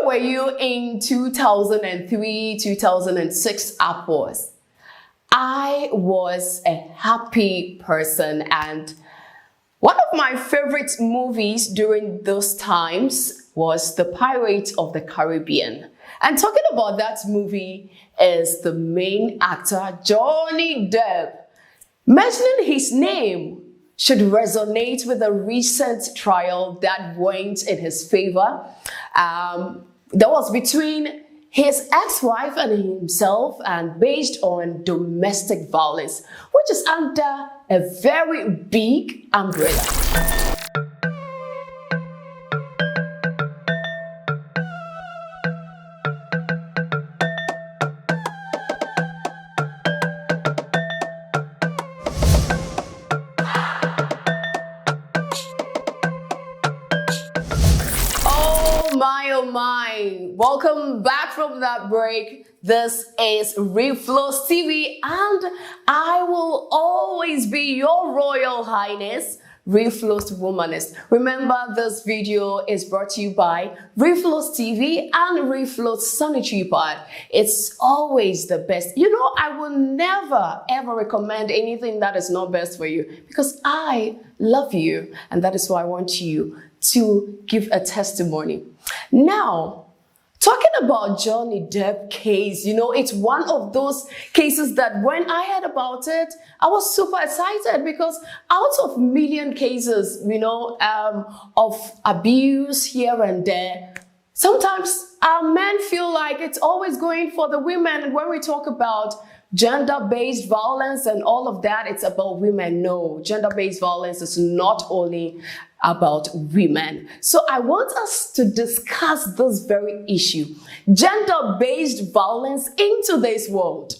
Where were you in 2003, 2006 upwards? I was a happy person, and one of my favorite movies during those times was The Pirates of the Caribbean. And talking about that movie is the main actor, Johnny Depp. Mentioning his name should resonate with a recent trial that went in his favor. That was between his ex-wife and himself, and based on domestic violence, which is under a very big umbrella. Oh my, welcome back from that break. This is REFLO'S TV, and I will always be your Royal Highness, REFLO'S Womanist. Remember, this video is brought to you by REFLO'S TV and REFLO'S Sanitary pad. It's always the best. You know, I will never ever recommend anything that is not best for you, because I love you, and that is why I want you to give a testimony. Now, talking about Johnny Depp case, you know, it's one of those cases that when I heard about it, I was super excited, because out of million cases, you know, of abuse here and there, sometimes our men feel like it's always going for the women. And when we talk about gender-based violence and all of that, it's about women. No, gender-based violence is not only about women. So I want us to discuss this very issue, gender-based violence in today's world.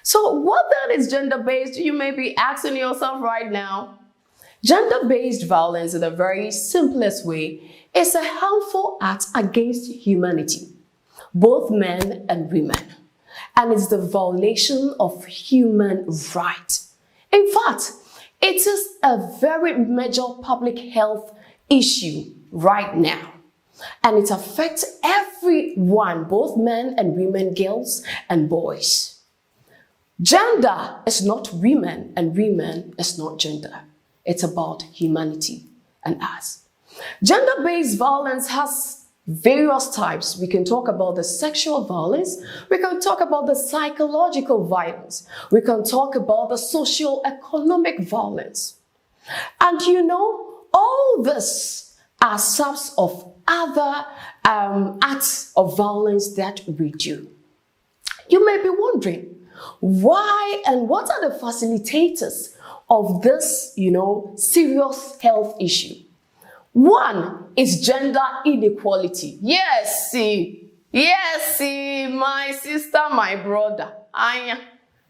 So what then is gender-based? You may be asking yourself right now. Gender-based violence, in the very simplest way, is a harmful act against humanity, both men and women. And it's the violation of human rights. In fact, it is a very major public health issue right now. And it affects everyone, both men and women, girls and boys. Gender is not women, and women is not gender. It's about humanity and us. Gender-based violence has various types. We can talk about the sexual violence, we can talk about the psychological violence, we can talk about the socio-economic violence. And you know, all this are subs of other acts of violence that we do. You may be wondering, why and what are the facilitators of this, you know, serious health issue? One is gender inequality. Yes, my sister, my brother.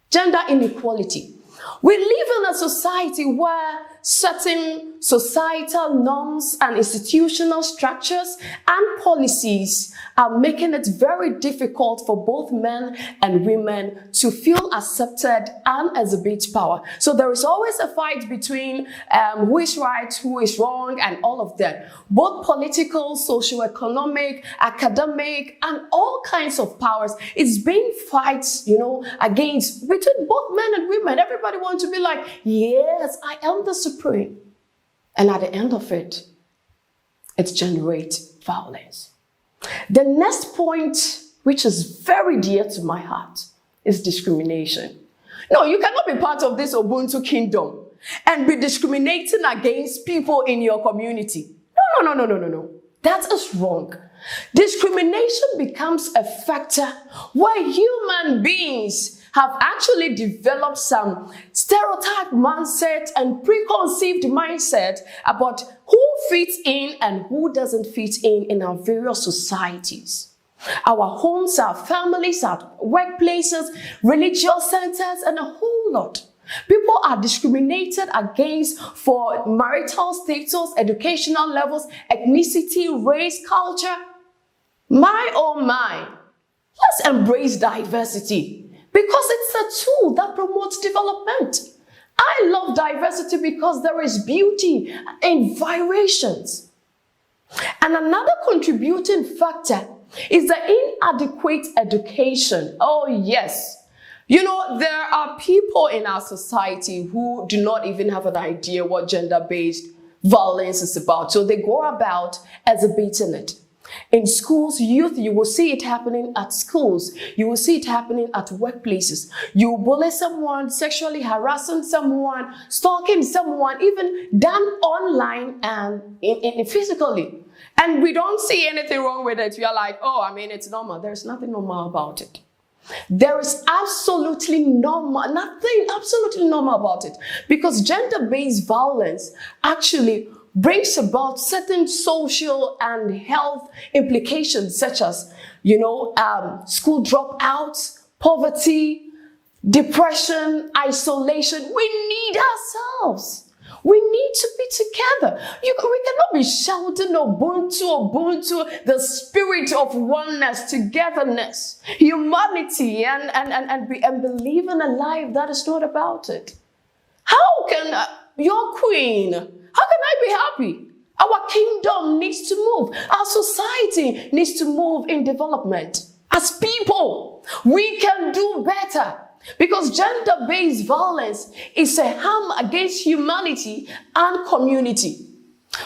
Gender inequality. We live in a society where certain societal norms and institutional structures and policies are making it very difficult for both men and women to feel accepted and exhibit power. So there is always a fight between who is right, who is wrong, and all of that. Both political, socio-economic, academic, and all kinds of powers. It's been fights, you know, against between both men and women. Everybody wants to be like, yes, I am the supreme. And at the end of it, it generates violence. The next point, which is very dear to my heart, is discrimination. No, you cannot be part of this Ubuntu kingdom and be discriminating against people in your community. No. That is wrong. Discrimination becomes a factor where human beings have actually developed some stereotype mindset and preconceived mindset about who fits in and who doesn't fit in our various societies. Our homes, our families, our workplaces, religious centers, and a whole lot. People are discriminated against for marital status, educational levels, ethnicity, race, culture. My oh my, let's embrace diversity, because it's a tool that promotes development. I love diversity because there is beauty in variations. And another contributing factor is the inadequate education. Oh, yes. You know, there are people in our society who do not even have an idea what gender-based violence is about. So they go about exhibiting it. In schools, youth, you will see it happening at schools. You will see it happening at workplaces. You bully someone, sexually harassing someone, stalking someone, even done online and physically. And we don't see anything wrong with it. We are like, oh, I mean, it's normal. There's nothing normal about it. There is absolutely nothing absolutely normal about it, because gender-based violence actually brings about certain social and health implications, such as, you know, school dropouts, poverty, depression, isolation. We need ourselves. We need to be together. We cannot be shouting Ubuntu, Ubuntu, the spirit of oneness, togetherness, humanity, and believe in a life that is not about it. How can your queen, how can I be happy? Our kingdom needs to move. Our society needs to move in development. As people, we can do better. Because gender-based violence is a harm against humanity and community.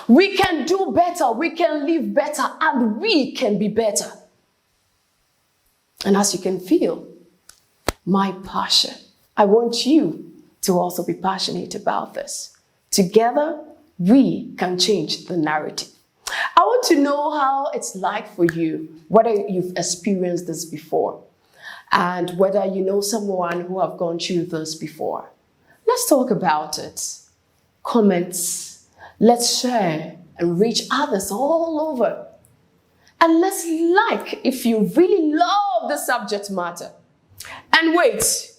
We can do better, we can live better, and we can be better. And as you can feel, my passion, I want you to also be passionate about this. Together, we can change the narrative. I want to know how it's like for you, whether you've experienced this before, and whether you know someone who have gone through this before. Let's talk about it. Comments. Let's share and reach others all over. And let's like if you really love the subject matter. And wait,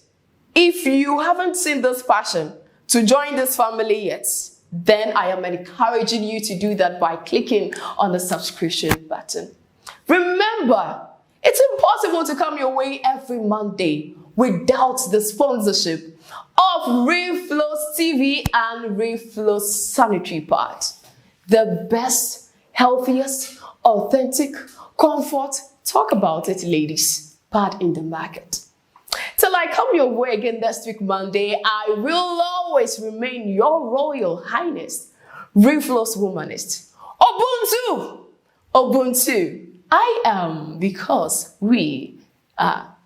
if you haven't seen this passion to join this family yet, then I am encouraging you to do that by clicking on the subscription button. Remember, it's impossible to come your way every Monday without the sponsorship of REFLO'S TV and REFLO'S Sanitary Pad. The best, healthiest, authentic, comfort, talk about it, ladies, pad in the market. Till I come your way again next week, Monday, I will always remain your Royal Highness, REFLO'S Womanist. Ubuntu! Ubuntu! I am because we are.